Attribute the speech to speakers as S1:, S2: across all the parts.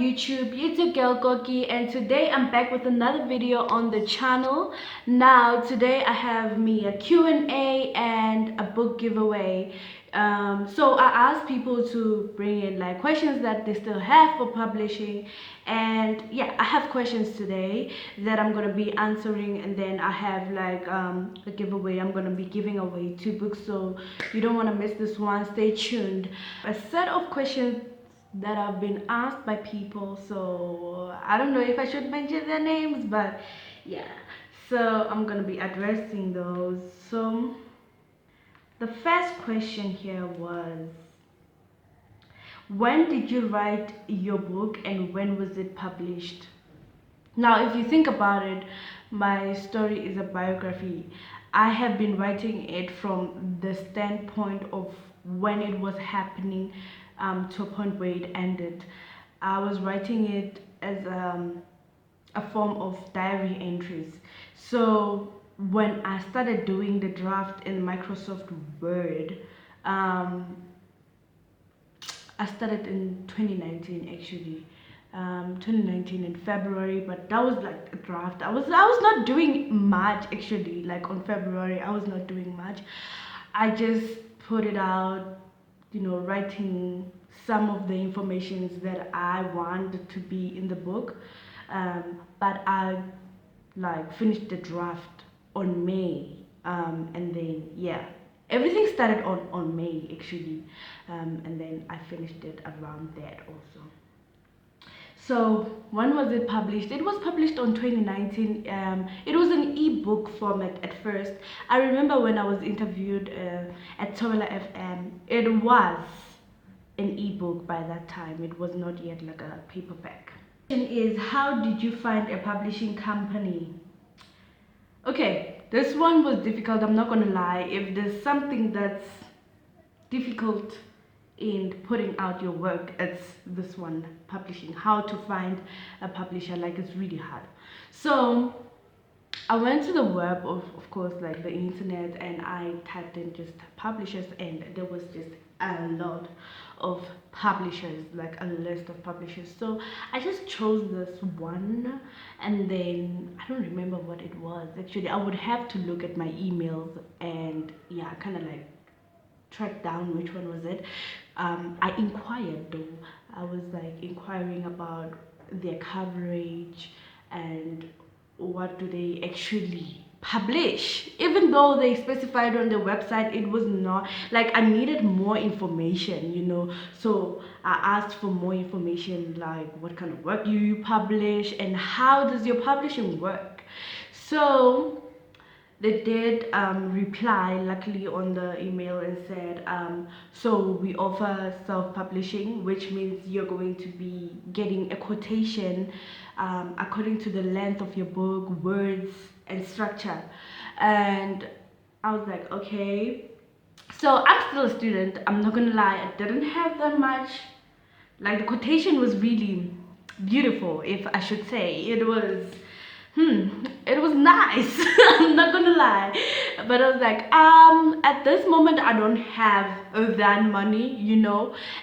S1: YouTube? It's your girl Goki, and today I'm back with another video on the channel. Now today I have me a Q&A and a book giveaway. So I asked people to bring in like questions that they still have for publishing, and yeah, I have questions today that I'm gonna be answering, and then I have like a giveaway. I'm gonna be giving away 2 books, so you don't want to miss this one. Stay tuned. A set of questions that have been asked by people, so I don't know if I should mention their names, but yeah, so I'm gonna be addressing those. So the first question here was, when did you write your book and when was it published? Now if you think about it, my story is a biography. I have been writing it from the standpoint of when it was happening, to a point where it ended. I was writing it as a form of diary entries. So when I started doing the draft in Microsoft Word, I started in 2019 actually. 2019 in February, but that was like a draft. I was not doing much actually. Like on February, I was not doing much. I just put it out, writing some of the informations that I wanted to be in the book. But I like finished the draft on May, and then yeah, everything started on May actually, and then I finished it around that also. So when was it published? It was published on 2019. It was an ebook format at first. I remember when I was interviewed at Tobela FM, it was an ebook by that time. It was not yet like a paperback. Question is, how did you find a publishing company? Okay, this one was difficult, I'm not gonna lie. If there's something that's difficult in putting out your work, it's this one, publishing. How to find a publisher, like it's really hard. So I went to the web, of course, like the internet, and I typed in just publishers, and there was just a lot of publishers, like a list of publishers. So I just chose this one, and then I don't remember what it was actually. I would have to look at my emails, and yeah, kind of like track down which one was it. I inquired though. I was like inquiring about their coverage and what do they actually publish. Even though they specified on their website, it was not like, I needed more information. So I asked for more information, like what kind of work you publish and how does your publishing work. So they did reply luckily on the email and said, so we offer self-publishing, which means you're going to be getting a quotation according to the length of your book, words and structure. And I was like, okay. So I'm still a student, I'm not gonna lie, I didn't have that much. Like the quotation was really beautiful, if I should say. It was nice. I'm not gonna lie, but I was like, at this moment I don't have that money.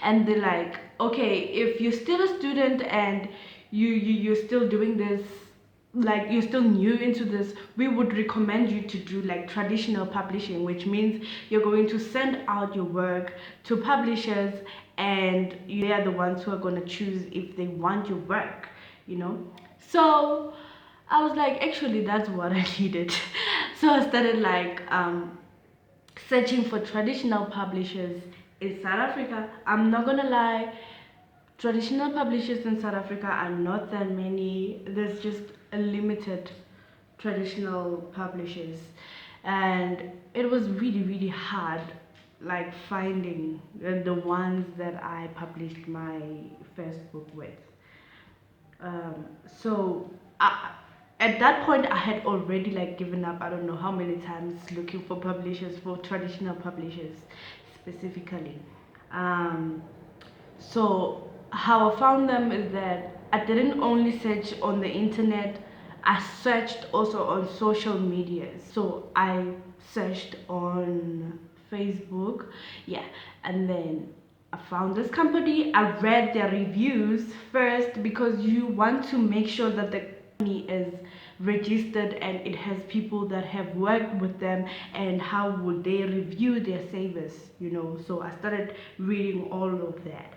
S1: And they're like, okay, if you're still a student and you're still doing this, like you're still new into this, we would recommend you to do like traditional publishing, which means you're going to send out your work to publishers, and they're the ones who are going to choose if they want your work. So I was like, actually that's what I needed. So I started like searching for traditional publishers in South Africa. I'm not gonna lie, traditional publishers in South Africa are not that many. There's just a limited traditional publishers, and it was really hard like finding the ones that I published my first book with. So at that point I had already like given up, I don't know how many times, looking for publishers, for traditional publishers specifically. So how I found them is that I didn't only search on the internet, I searched also on social media. So I searched on Facebook, yeah, and then I found this company. I read their reviews first because you want to make sure that the company is registered and it has people that have worked with them, and how would they review their service, So I started reading all of that.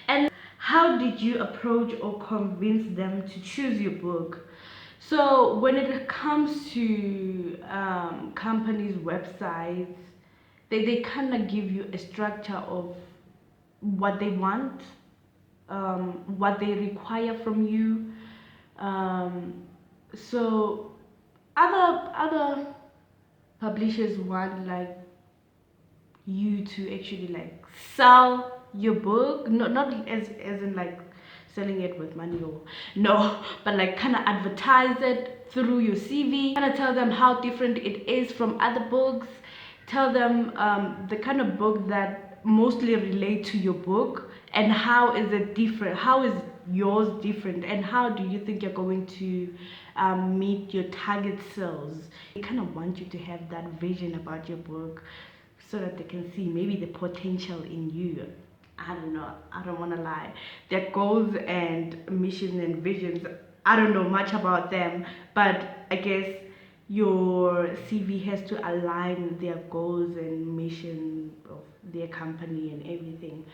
S1: And how did you approach or convince them to choose your book? So when it comes to companies' websites, they kind of give you a structure of what they want, what they require from you. So other publishers want like you to actually like sell your book, not as in like selling it with money, or no, but like kind of advertise it through your CV, kind of tell them how different it is from other books, tell them the kind of book that mostly relate to your book, and how is it different, how is yours different, and how do you think you're going to meet your target sales. They kind of want you to have that vision about your book, so that they can see maybe the potential in you. I don't know, I don't want to lie. Their goals and missions and visions, I don't know much about them, but I guess your CV has to align with their goals and mission of their company and everything.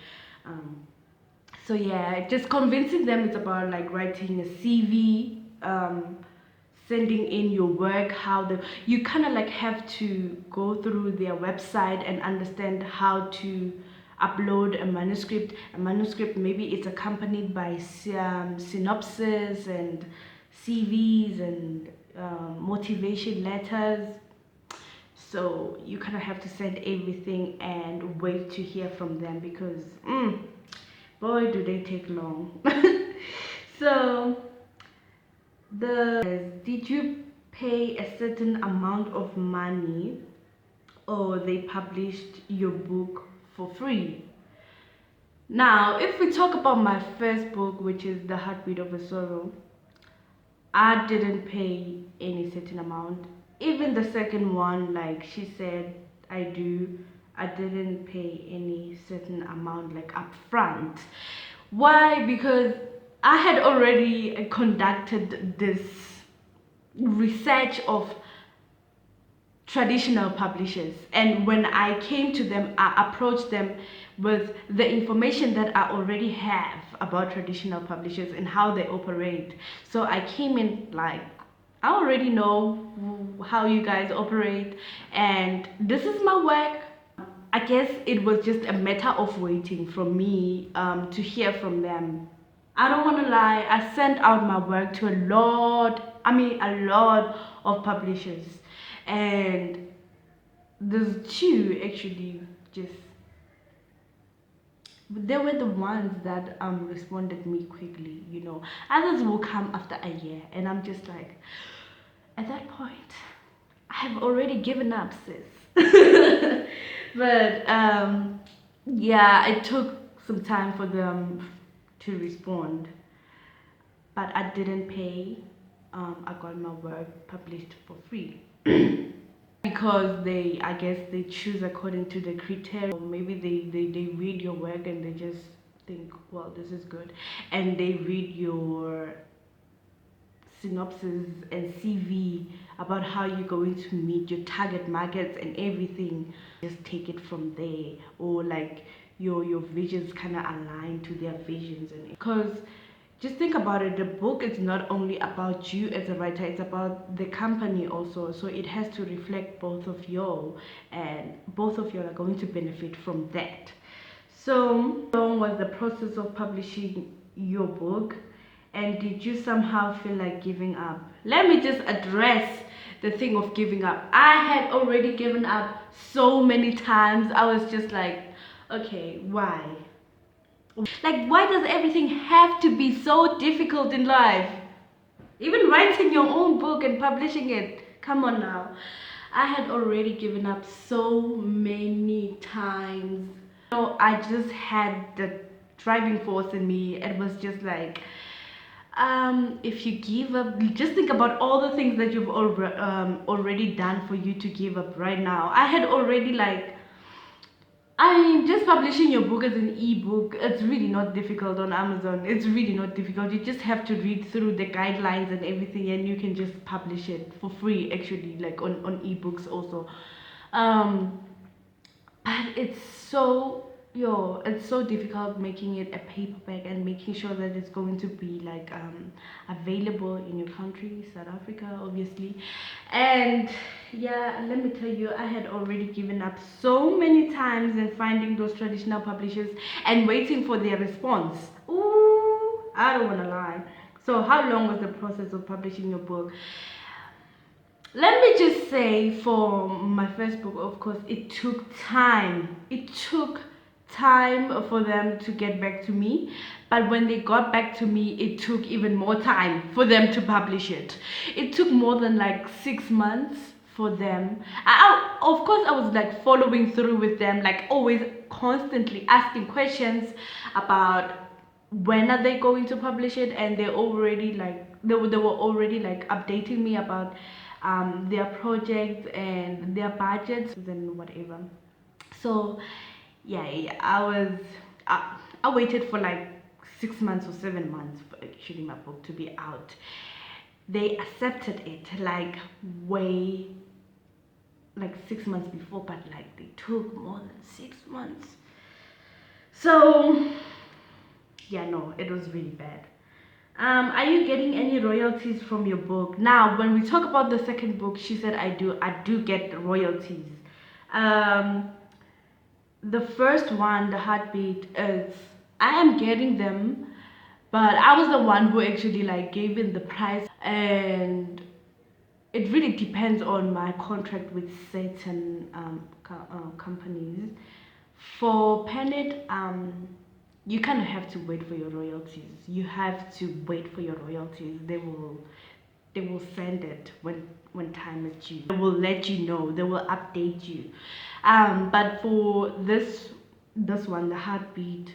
S1: So yeah, just convincing them is about like writing a CV, sending in your work, how you kind of like have to go through their website and understand how to upload a manuscript. A manuscript, maybe it's accompanied by synopsis and CVs and motivation letters. So you kind of have to send everything and wait to hear from them, because boy do they take long. So did you pay a certain amount of money, or they published your book for free? Now, if we talk about my first book, which is The Heartbeat of a Sorrow, I didn't pay any certain amount. Even the second one, like she said, I didn't pay any certain amount like upfront. Why? Because I had already conducted this research of traditional publishers, and when I came to them, I approached them with the information that I already have about traditional publishers and how they operate. So I came in like, I already know how you guys operate, and this is my work. I guess it was just a matter of waiting for me to hear from them. I don't want to lie, I sent out my work to a lot of publishers, and there's two actually, just they were the ones that responded me quickly. Others will come after a year, and I'm just like, at that point I have already given up, sis. But yeah, it took some time for them to respond, but I didn't pay. I got my work published for free. Because I guess they choose according to the criteria, or maybe they read your work and they just think, well, this is good, and they read your synopsis and CV about how you're going to meet your target markets and everything. Just take it from there, or like your visions kind of align to their visions. And because just think about it, the book is not only about you as a writer, it's about the company also, so it has to reflect both of you, and both of you are going to benefit from that. So how long was the process of publishing your book, and did you somehow feel like giving up? Let me just address the thing of giving up. I had already given up so many times. I was just like, okay, why? Like, why does everything have to be so difficult in life? Even writing your own book and publishing it, come on now. I had already given up so many times. I just had the driving force in me. It was just like, if you give up, just think about all the things that you've already done for you to give up right now. I had already like I mean, just publishing your book as an ebook, it's really not difficult on Amazon. It's really not difficult. You just have to read through the guidelines and everything, and you can just publish it for free, actually, like on ebooks also. Um, but it's so difficult making it a paperback and making sure that it's going to be like available in your country, South Africa, obviously. And yeah, let me tell you, I had already given up so many times in finding those traditional publishers and waiting for their response. Ooh, I don't want to lie. So how long was the process of publishing your book? Let me just say, for my first book, of course, it took time. It took time for them to get back to me. But when they got back to me, it took even more time for them to publish it. It took more than like 6 months for them. Of course, I was like following through with them, like always constantly asking questions about when are they going to publish it, and they already like they were already like updating me about their projects and their budgets and whatever. So yeah, I waited for like 6 months or 7 months for actually my book to be out. They accepted it like way like 6 months before, but like they took more than 6 months. So yeah, no, it was really bad. Are you getting any royalties from your book? Now, when we talk about the second book, she said I do get royalties. Um, the first one, the heartbeat, is I am getting them, but I was the one who actually like gave in the price, and it really depends on my contract with certain companies. For Planet, you kind of have to wait for your royalties. You have to wait for your royalties. They will send it when time is due. They will let you know. They will update you. But for this one, the heartbeat,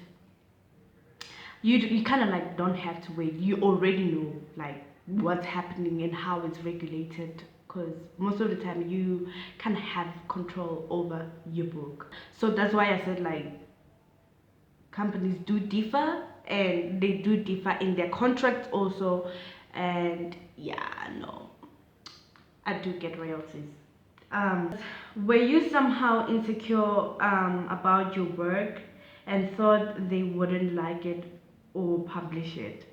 S1: you kind of like don't have to wait. You already know like what's happening and how it's regulated, because most of the time you kind of have control over your book. So that's why I said like companies do differ, and they do differ in their contracts also. And yeah, no, I do get royalties. Were you somehow insecure about your work and thought they wouldn't like it or publish it?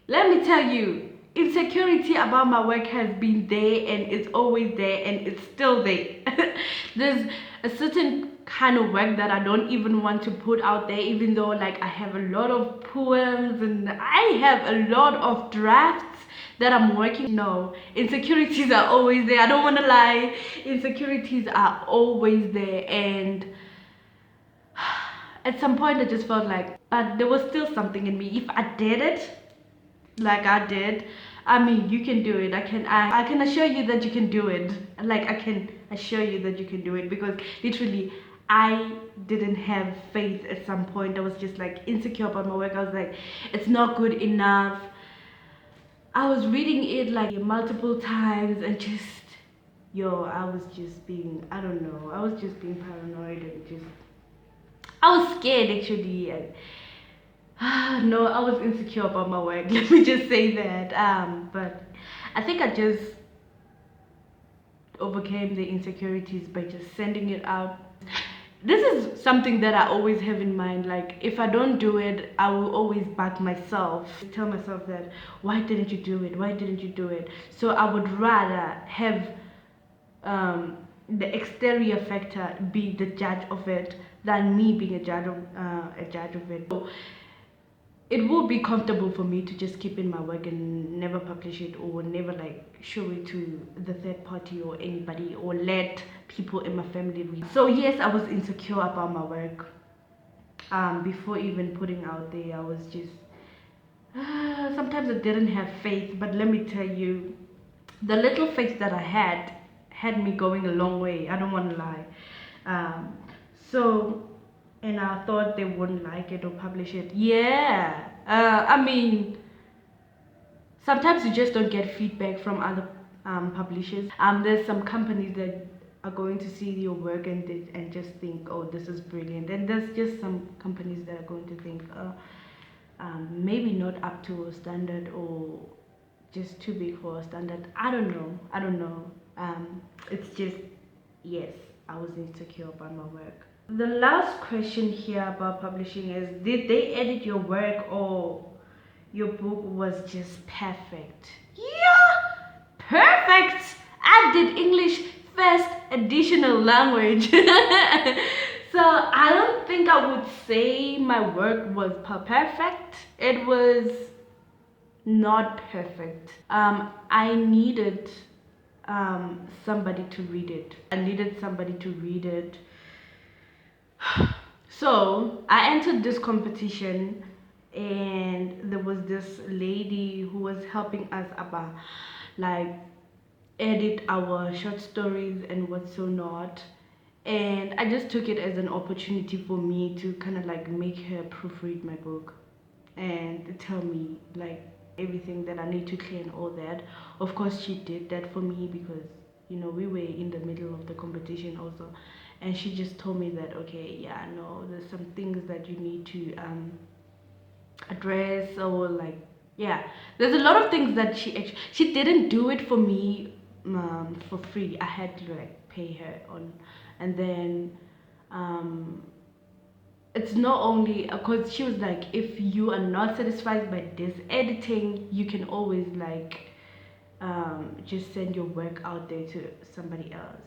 S1: Let me tell you, insecurity about my work has been there, and it's always there, and it's still there. There's a certain kind of work that I don't even want to put out there, even though like I have a lot of poems and I have a lot of drafts that I'm working. No, insecurities are always there. I don't want to lie. Insecurities are always there, and at some point I just felt like, but there was still something in me. If I did it like I did, I mean, you can do it. I can assure you that you can do it. Like I can assure you that you can do it, because literally I didn't have faith at some point. I was just like insecure about my work. I was like, it's not good enough. I was reading it like multiple times, and just I was just being, I don't know, I was just being paranoid, and just I was scared actually. No, I was insecure about my work. Let me just say that. But I think I just overcame the insecurities by just sending it out. This is something that I always have in mind. Like if I don't do it, I will always back myself. Tell myself that, why didn't you do it? Why didn't you do it? So I would rather have the exterior factor be the judge of it than me being a judge of it. So it would be comfortable for me to just keep in my work and never publish it, or never like show it to the third party or anybody, or let people in my family read. So yes, I was insecure about my work. Before even putting out there, I was just sometimes I didn't have faith, but let me tell you, the little faith that I had me going a long way. I don't want to lie. So and I thought they wouldn't like it or publish it. Yeah, I mean, sometimes you just don't get feedback from other publishers. There's some companies that are going to see your work and just think, oh, this is brilliant. And there's just some companies that are going to think, maybe not up to a standard, or just too big for a standard. I don't know. I don't know. It's just, yes, I was insecure about my work. The last question here about publishing is, did they edit your work, or your book was just perfect? Yeah, perfect. I did English first additional language. So I don't think I would say my work was perfect. It was not perfect. I needed somebody to read it. I needed somebody to read it. So I entered this competition, and there was this lady who was helping us about like edit our short stories and what's so not. And I just took it as an opportunity for me to kind of like make her proofread my book and tell me like everything that I need to clear and all that. Of course, she did that for me because we were in the middle of the competition also, and she just told me that, okay, yeah, no, there's some things that you need to address, or like, yeah, there's a lot of things that she didn't do it for me for free. I had to like pay her on. And then it's not only because she was like, if you are not satisfied by this editing, you can always like just send your work out there to somebody else,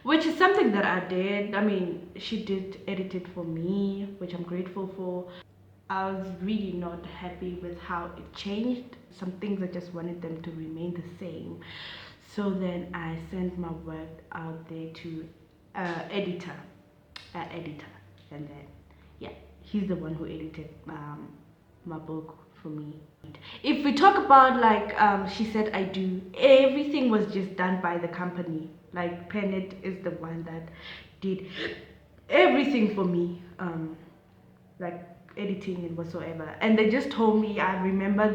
S1: which is something that I did. I mean, she did edit it for me, which I'm grateful for. I was really not happy with how it changed. Some things I just wanted them to remain the same. So then I sent my work out there to editor, and then yeah, he's the one who edited my book for me. If we talk about like she said I do, everything was just done by the company. Like Pennet is the one that did everything for me, like editing and whatsoever. And they just told me, I remember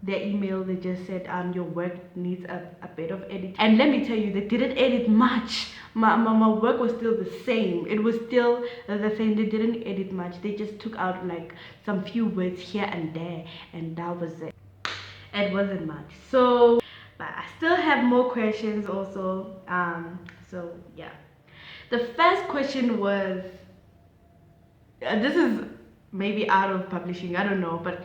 S1: their email, they just said your work needs a bit of edit. And let me tell you, they didn't edit much. My work was still the same. It was still the same. They didn't edit much. They just took out like some few words here and there, and that was it. It wasn't much. So but I still have more questions also. So yeah, the first question was, this is maybe out of publishing, I don't know, but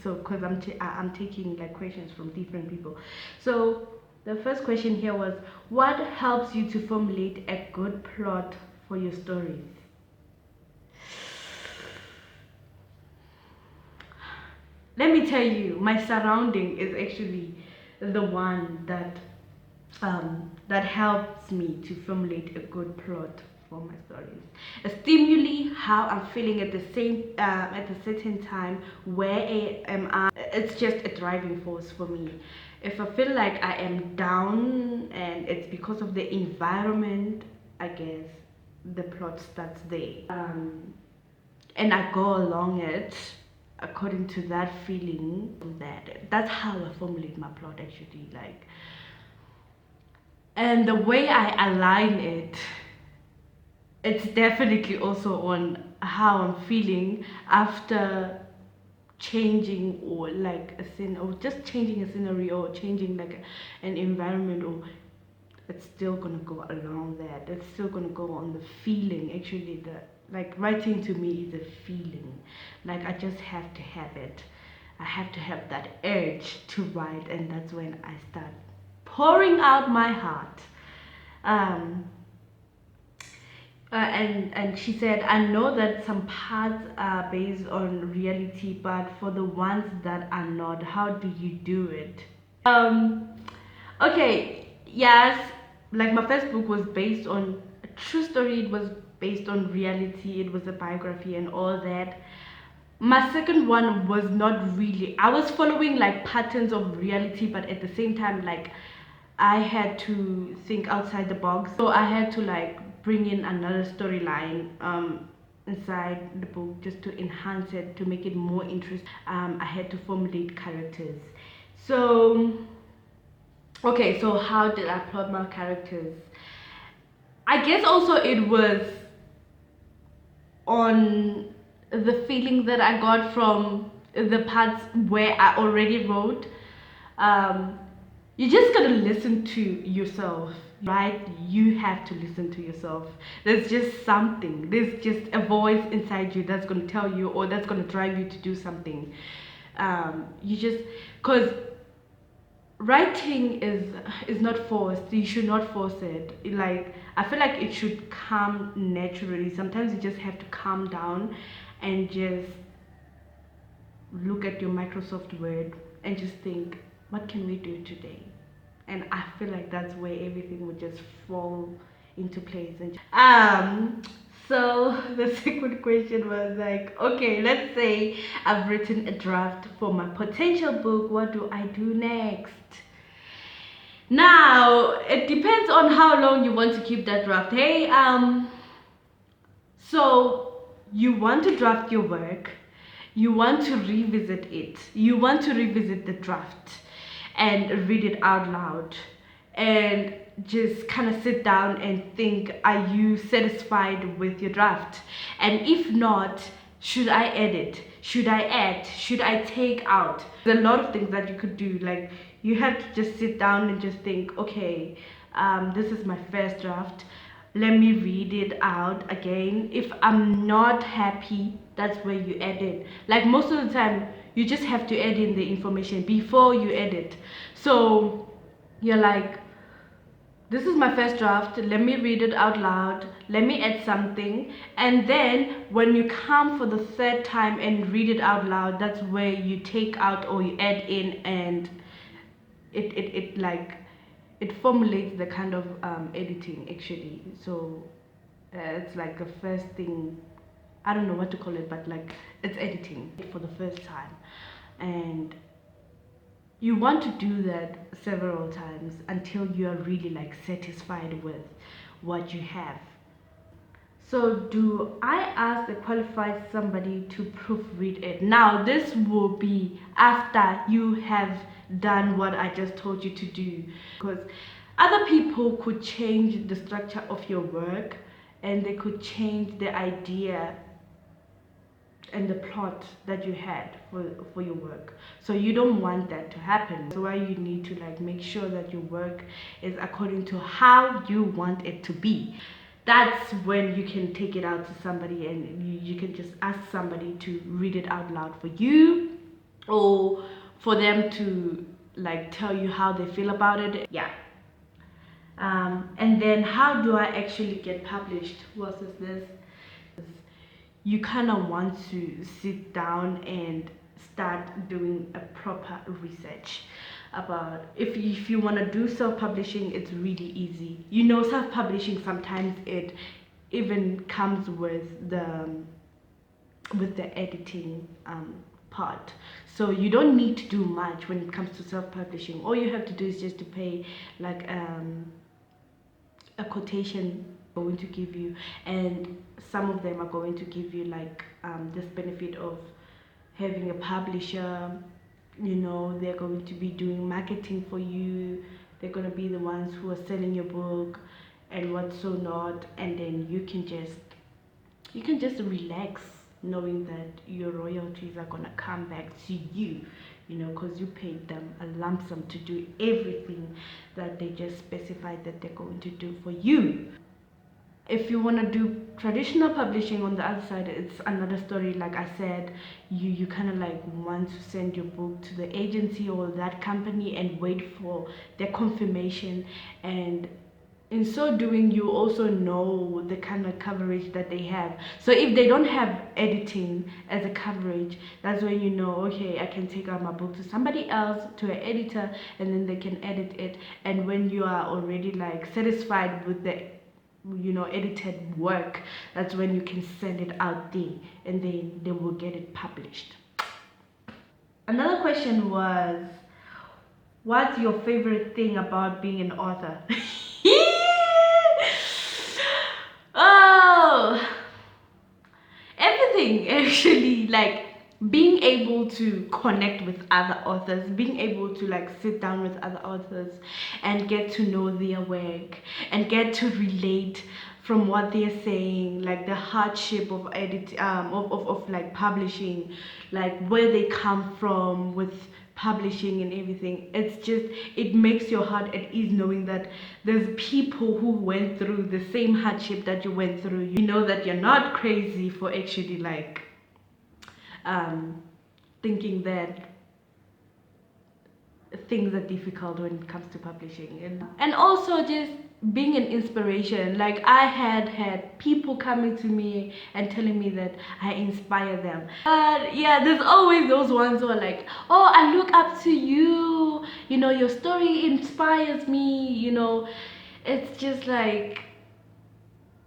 S1: so because I'm taking like questions from different people. So the first question here was, what helps you to formulate a good plot for your stories? Let me tell you, my surrounding is actually the one that helps me to formulate a good plot for my stories. A stimuli, how I'm feeling at the certain time, where am I? It's just a driving force for me. If I feel like I am down and it's because of the environment, I guess the plot starts there. And I go along it according to that feeling. That's how I formulate my plot actually, like. And the way I align it, it's definitely also on how I'm feeling after changing, or like a scene, or just changing a scenery, or changing like an environment, or it's still gonna go along that. It's still gonna go on the feeling. Actually, the like writing to me is a feeling. Like I just have to have it. I have to have that urge to write, and that's when I start pouring out my heart. Um, and she said, I know that some parts are based on reality, but for the ones that are not, how do you do it? Okay, yes, like my first book was based on a true story, it was based on reality, it was a biography and all that. My second one was not really, I was following like patterns of reality, but at the same time, like I had to think outside the box. So I had to like bring in another storyline inside the book just to enhance it, to make it more interesting. I had to formulate characters. So okay, so how did I plot my characters? I guess also it was on the feeling that I got from the parts where I already wrote. Um, you just gotta listen to yourself, right? You have to listen to yourself. There's just something, there's just a voice inside you that's gonna tell you, or that's gonna drive you to do something. You just, because writing is not forced. You should not force it. Like, I feel like it should come naturally. Sometimes you just have to calm down and just look at your Microsoft Word and just think, what can we do today? And I feel like that's where everything would just fall into place. And so the second question was like, okay, let's say I've written a draft for my potential book. What do I do next? Now it depends on how long you want to keep that draft. Hey, so you want to draft your work, you want to revisit it, you want to revisit the draft and read it out loud and just kind of sit down and think, are you satisfied with your draft? And if not, should I edit? Should I add? Should I take out? There's a lot of things that you could do. Like, you have to just sit down and just think, okay, this is my first draft, let me read it out again. If I'm not happy, that's where you edit. Like, most of the time you just have to add in the information before you edit. So you're like, this is my first draft, let me read it out loud, let me add something, and then when you come for the third time and read it out loud, that's where you take out or you add in, and it formulates the kind of editing actually. So it's like the first thing, I don't know what to call it, but like, it's editing for the first time. And you want to do that several times until you are really like satisfied with what you have. So do I ask a qualified somebody to proofread it? Now this will be after you have done what I just told you to do, because other people could change the structure of your work and they could change the idea and the plot that you had for your work. So you don't want that to happen. That's why you need to like make sure that your work is according to how you want it to be. That's when you can take it out to somebody and you can just ask somebody to read it out loud for you, or for them to like tell you how they feel about it. Yeah. And then how do I actually get published? What is this? You kind of want to sit down and start doing a proper research about if you want to do self-publishing. It's really easy. You know, self-publishing, sometimes it even comes with the editing part, so you don't need to do much when it comes to self-publishing. All you have to do is just to pay like a quotation going to give you, and some of them are going to give you like this benefit of having a publisher. You know, they're going to be doing marketing for you, they're going to be the ones who are selling your book and what's so not, and then you can just relax knowing that your royalties are going to come back to you, you know, because you paid them a lump sum to do everything that they just specified that they're going to do for you. If you want to do traditional publishing on the other side, it's another story. Like I said, you kind of like want to send your book to the agency or that company and wait for their confirmation, and in so doing you also know the kind of coverage that they have. So if they don't have editing as a coverage, that's when you know, okay, I can take out my book to somebody else, to an editor, and then they can edit it. And when you are already like satisfied with the, you know, edited work, that's when you can send it out there and then they will get it published. Another question was, what's your favorite thing about being an author? Oh, everything actually. Like, being able to connect with other authors, being able to like sit down with other authors and get to know their work and get to relate from what they're saying, like the hardship of of like publishing, like where they come from with publishing and everything. It's just, it makes your heart at ease knowing that there's people who went through the same hardship that you went through. You know that you're not crazy for actually like thinking that things are difficult when it comes to publishing, and also just being an inspiration. Like I had people coming to me and telling me that I inspire them. But yeah, there's always those ones who are like, oh, I look up to you, you know, your story inspires me, you know. It's just like,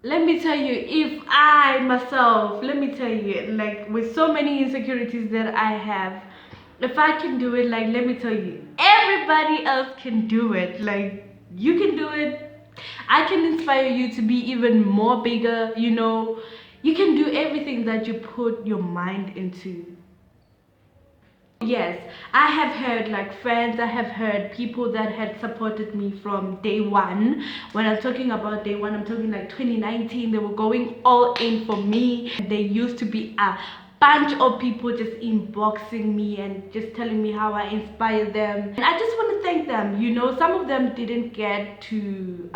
S1: let me tell you, if I myself, let me tell you, like with so many insecurities that I have, if I can do it, like let me tell you, everybody else can do it. Like you can do it. I can inspire you to be even more bigger, you know. You can do everything that you put your mind into. Yes, I have heard like friends, I have heard people that had supported me from day one. When I'm talking about day one, I'm talking like 2019. They were going all in for me. There used to be a bunch of people just inboxing me and just telling me how I inspire them. And I just want to thank them. You know, some of them didn't get to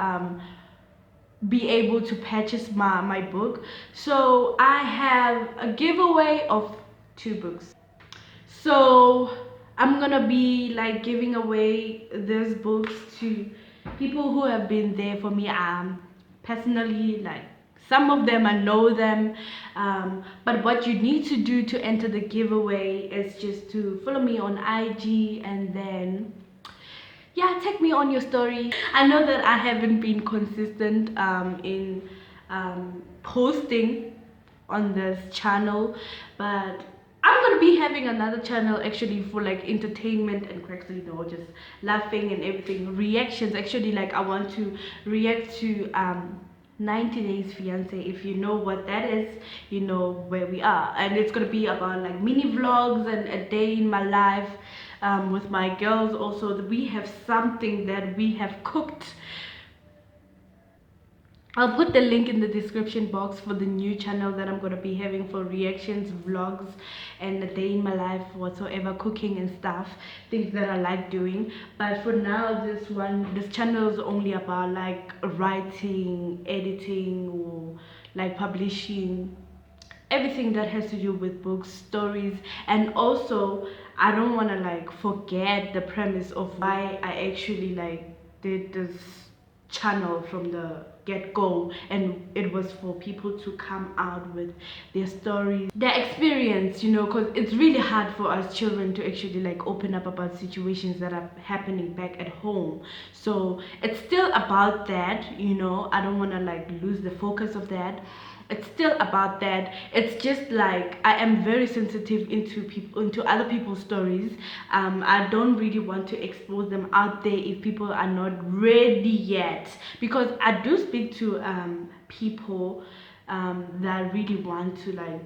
S1: be able to purchase my book. So I have a giveaway of 2 books. So I'm gonna be like giving away these books to people who have been there for me personally. Like some of them I know them, but what you need to do to enter the giveaway is just to follow me on IG, and then yeah, tag me on your story. I know that I haven't been consistent in posting on this channel, but I'm gonna be having another channel actually for like entertainment and cracks, you know, just laughing and everything, reactions. Actually, like I want to react to 90 Days Fiance. If you know what that is, you know where we are. And it's gonna be about like mini vlogs and a day in my life with my girls. Also, we have something that we have cooked. I'll put the link in the description box for the new channel that I'm going to be having for reactions, vlogs, and a day in my life, whatsoever, cooking and stuff, things that I like doing. But for now, this channel is only about like writing, editing, or like publishing, everything that has to do with books, stories. And also I don't want to like forget the premise of why I actually like did this channel from the get-go, and it was for people to come out with their stories, their experience, you know, because it's really hard for us children to actually like open up about situations that are happening back at home. So it's still about that, you know. I don't want to like lose the focus of that. It's still about that. It's just like I am very sensitive into other people's stories. I don't really want to expose them out there if people are not ready yet, because I do speak to people that really want to like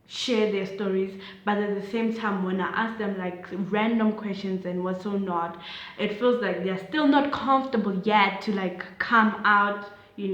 S1: share their stories, but at the same time when I ask them like random questions and what's so not, it feels like they're still not comfortable yet to like come out